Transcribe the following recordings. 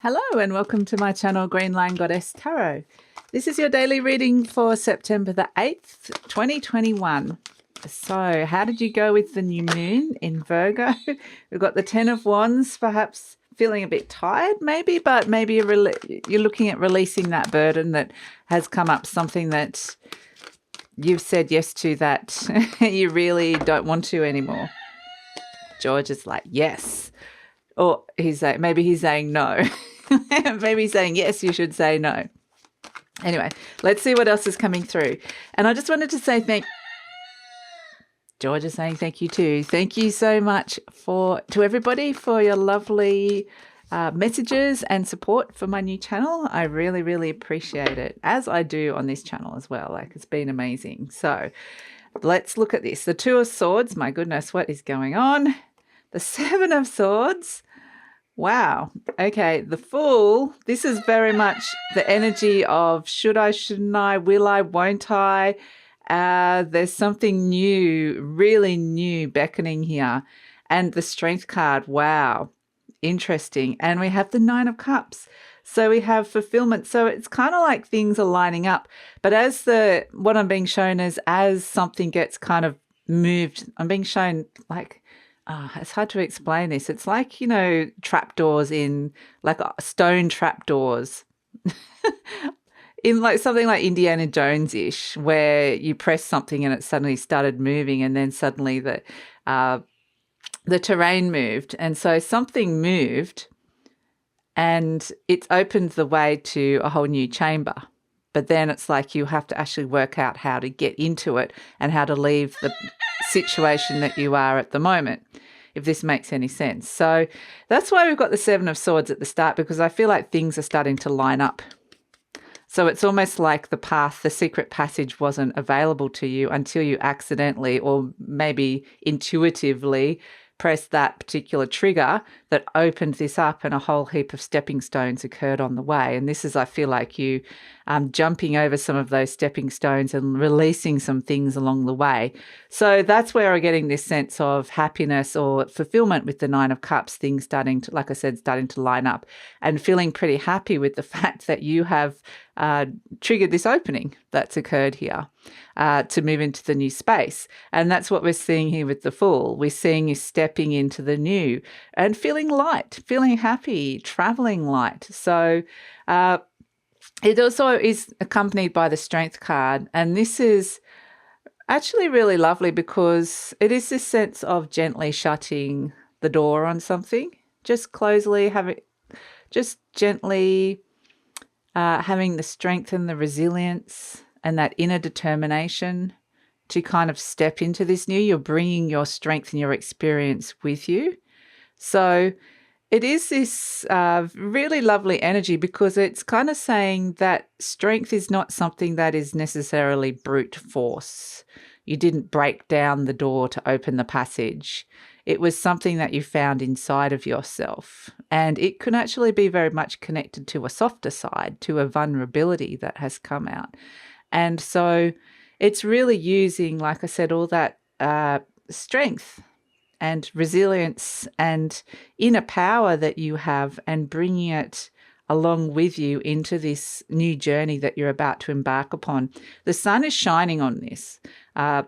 Hello and welcome to my channel GreenLion Goddess Tarot. This is your daily reading for September the 8th, 2021. So how did you go with the new moon in Virgo? We've got the 10 of Wands, perhaps feeling a bit tired maybe, but maybe you're looking at releasing that burden that has come up, something that you've said yes to that you really don't want to anymore. George is like, yes. Or maybe he's saying no. Maybe he's saying, yes, you should say no. Anyway, let's see what else is coming through. And I just wanted to say George is saying thank you too. Thank you so much to everybody for your lovely messages and support for my new channel. I really, really appreciate it, as I do on this channel as well. Like, it's been amazing. So let's look at this. The Two of Swords. My goodness, what is going on? The Seven of Swords. Wow. Okay. The Fool. This is very much the energy of should I, shouldn't I, will I, won't I? There's something new, really new beckoning here. And the Strength card. Wow. Interesting. And we have the Nine of Cups. So we have fulfillment. So it's kind of like things are lining up. But what I'm being shown is as something gets kind of moved, I'm being shown like, it's hard to explain this. It's like, trapdoors in like stone trapdoors in like something like Indiana Jones-ish, where you press something and it suddenly started moving, and then suddenly the terrain moved. And so something moved and it's opened the way to a whole new chamber. But then it's like you have to actually work out how to get into it and how to leave the situation that you are at the moment, if this makes any sense. So that's why we've got the Seven of Swords at the start, because I feel like things are starting to line up. So it's almost like the secret passage wasn't available to you until you accidentally or maybe intuitively pressed that particular trigger that opened this up, and a whole heap of stepping stones occurred on the way. And this is, I feel like you jumping over some of those stepping stones and releasing some things along the way. So that's where I'm getting this sense of happiness or fulfillment with the Nine of Cups, things starting to line up, and feeling pretty happy with the fact that you have triggered this opening that's occurred here to move into the new space. And that's what we're seeing here with the Fool. We're seeing you stepping into the new and feeling light, feeling happy, traveling light. So it also is accompanied by the Strength card. And this is actually really lovely because it is this sense of gently shutting the door on something, just gently having the strength and the resilience and that inner determination to kind of step into this new. You're bringing your strength and your experience with you. So it is this really lovely energy, because it's kind of saying that strength is not something that is necessarily brute force. You didn't break down the door to open the passage. It was something that you found inside of yourself. And it can actually be very much connected to a softer side, to a vulnerability that has come out. And so it's really using, like I said, all that strength and resilience and inner power that you have, and bringing it along with you into this new journey that you're about to embark upon. The sun is shining on this. As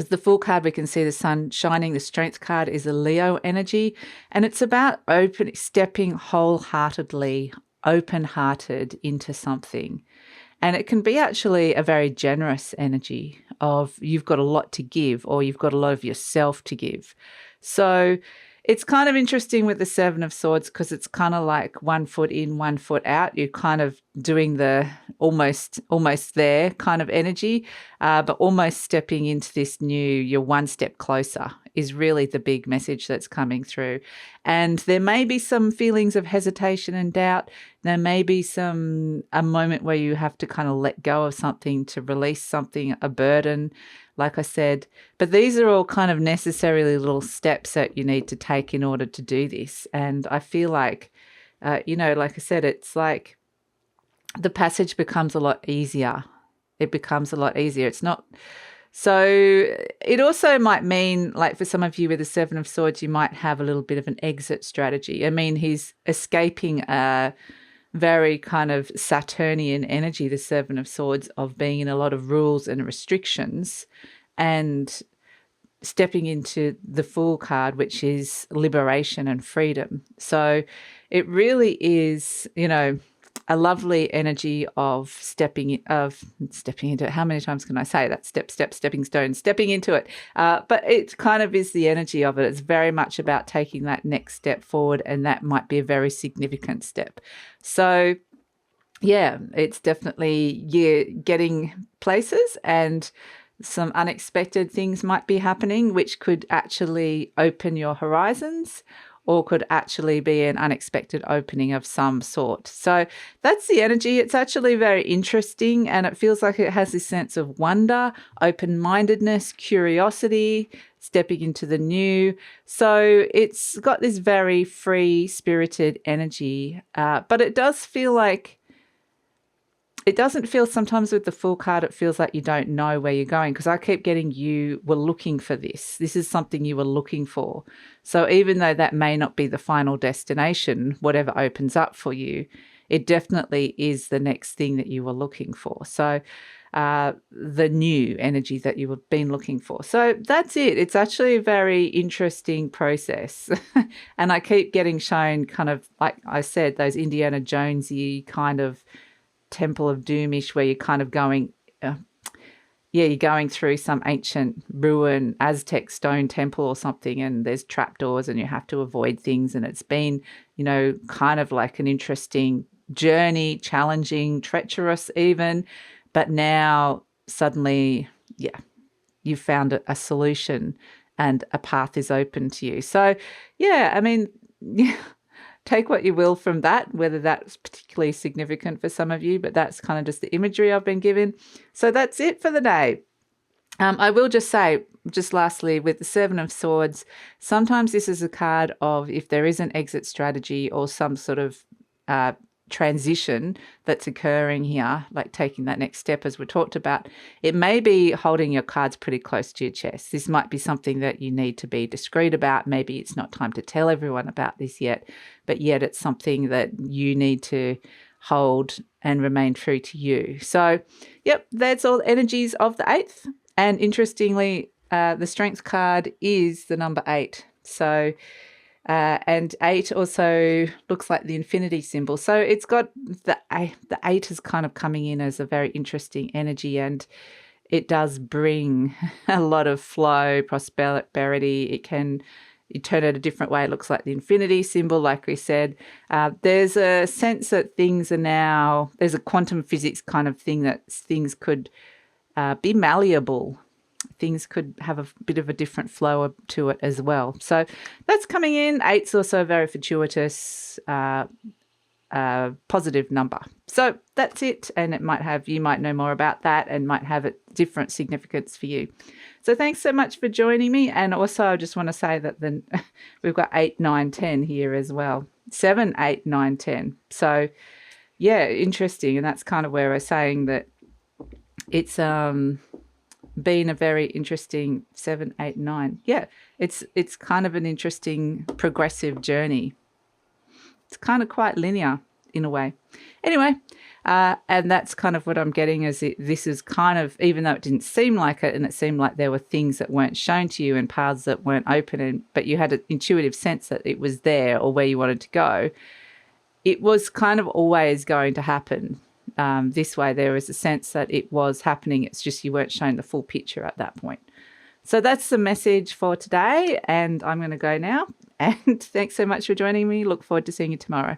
the Fool card, we can see the sun shining. The Strength card is a Leo energy, and it's about stepping wholeheartedly, open-hearted into something. And it can be actually a very generous energy of you've got a lot to give, or you've got a lot of yourself to give. So it's kind of interesting with the Seven of Swords, because it's kind of like 1 foot in, 1 foot out. You're kind of doing the almost there kind of energy, but almost stepping into this new, you're one step closer is really the big message that's coming through. And there may be some feelings of hesitation and doubt. There may be a moment where you have to kind of let go of something to release something, a burden, like I said. But these are all kind of necessarily little steps that you need to take in order to do this. And I feel like, like I said, it's like the passage becomes a lot easier. It becomes a lot easier. It's not So it also might mean, like for some of you with the Seven of Swords, you might have a little bit of an exit strategy. I mean, he's escaping a very kind of Saturnian energy, the Seven of Swords, of being in a lot of rules and restrictions, and stepping into the Fool card, which is liberation and freedom. So it really is, you know, a lovely energy of stepping into it. How many times can I say that? Stepping stone, stepping into it. But it kind of is the energy of it. It's very much about taking that next step forward, and that might be a very significant step. So yeah, it's definitely getting places, and some unexpected things might be happening, which could actually open your horizons, or could actually be an unexpected opening of some sort. So that's the energy. It's actually very interesting, and it feels like it has this sense of wonder, open-mindedness, curiosity, stepping into the new. So it's got this very free-spirited energy, but it does feel like, it doesn't feel sometimes with the Fool card, it feels like you don't know where you're going, because I keep getting you were looking for this. This is something you were looking for. So even though that may not be the final destination, whatever opens up for you, it definitely is the next thing that you were looking for. So the new energy that you have been looking for. So that's it. It's actually a very interesting process. And I keep getting shown kind of, like I said, those Indiana Jonesy kind of Temple of Doomish, where you're kind of going, you're going through some ancient ruin Aztec stone temple or something, and there's trapdoors and you have to avoid things. And it's been, you know, kind of like an interesting journey, challenging, treacherous even. But now suddenly, yeah, you've found a solution and a path is open to you. So, yeah, I mean, yeah. Take what you will from that, whether that's particularly significant for some of you, but that's kind of just the imagery I've been given. So that's it for the day. I will just say, just lastly, with the Seven of Swords, sometimes this is a card of if there is an exit strategy or some sort of transition that's occurring here, like taking that next step as we talked about, it may be holding your cards pretty close to your chest. This might be something that you need to be discreet about. Maybe it's not time to tell everyone about this yet, but yet it's something that you need to hold and remain true to you. So, yep, that's all energies of the 8th. And interestingly, the Strength card is the number 8. So, and 8 also looks like the infinity symbol. So it's got the 8 is kind of coming in as a very interesting energy, and it does bring a lot of flow, prosperity. It can turn it a different way. It looks like the infinity symbol, like we said. There's a sense that things are now, there's a quantum physics kind of thing that things could be malleable. Things could have a bit of a different flow to it as well. So that's coming in. 8's also a very fortuitous, positive number. So that's it. And it might have, you might know more about that and might have a different significance for you. So thanks so much for joining me. And also I just want to say that then we've got 8, 9, 10 here as well. 7, 8, 9, 10. So yeah, interesting. And that's kind of where we're saying that it's been a very interesting 7, 8, 9. Yeah, it's kind of an interesting progressive journey. It's kind of quite linear in a way. Anyway, and that's kind of what I'm getting is this is kind of, even though it didn't seem like it, and it seemed like there were things that weren't shown to you and paths that weren't open, but you had an intuitive sense that it was there or where you wanted to go, it was kind of always going to happen. This way, there was a sense that it was happening. It's just you weren't shown the full picture at that point. So that's the message for today, and I'm going to go now. And thanks so much for joining me. Look forward to seeing you tomorrow.